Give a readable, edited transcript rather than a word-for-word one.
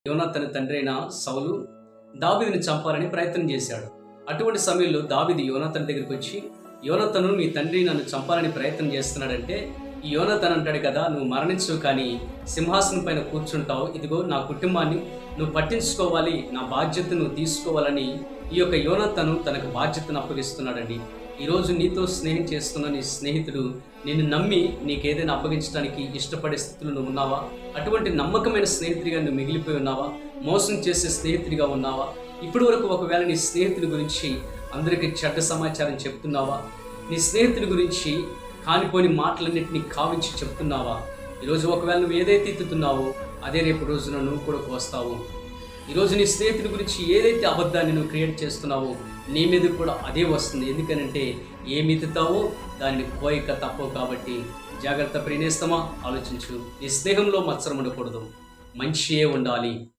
యోనాతాను తండ్రి అయిన సౌలు దావీదుని చంపాలని ప్రయత్నం చేశాడు. అటువంటి సమయంలో దావీదు యోనాతాను దగ్గరికి వచ్చి, యోనాతాను నీ తండ్రి నన్ను చంపాలని ప్రయత్నం చేస్తున్నాడంటే, ఈ యోనాతాను అంటాడు కదా, నువ్వు మరణించవు కానీ సింహాసనం పైన కూర్చుంటావు, ఇదిగో నా కుటుంబాన్ని నువ్వు పట్టించుకోవాలి, నా బాధ్యత నువ్వు తీసుకోవాలని ఈ యొక్క యోనాతాను తనకు బాధ్యతను అప్పగిస్తున్నాడండి. ఈరోజు నీతో స్నేహం చేస్తున్న నీ స్నేహితుడు నిన్ను నమ్మి నీకేదైనా అప్పగించడానికి ఇష్టపడే స్థితిలో నువ్వు ఉన్నావా? అటువంటి నమ్మకమైన స్నేహితుడిగా నువ్వు మిగిలిపోయి ఉన్నావా? మోసం చేసే స్నేహితుడిగా ఉన్నావా? ఇప్పటి వరకు ఒకవేళ నీ స్నేహితుడి గురించి అందరికీ చెడ్డ సమాచారం చెప్తున్నావా? నీ స్నేహితుడి గురించి కానిపోని మాటలన్నింటినీ కావించి చెప్తున్నావా? ఈరోజు ఒకవేళ నువ్వు ఏదైతే ఎత్తుతున్నావో అదే రేపు రోజున నువ్వు కూడా కోస్తావు. ఈరోజు నీ స్నేహితుడి గురించి ఏదైతే అబద్ధాన్ని నువ్వు క్రియేట్ చేస్తున్నావో నీ మీద కూడా అదే వస్తుంది. ఎందుకనంటే ఏమి ఎత్తుతావో దాన్ని కోయక తప్పవు. కాబట్టి జాగ్రత్త ప్రియనేస్తమా, ఆలోచించు. నీ స్నేహంలో మత్సరం ఉండకూడదు, మంచియే ఉండాలి.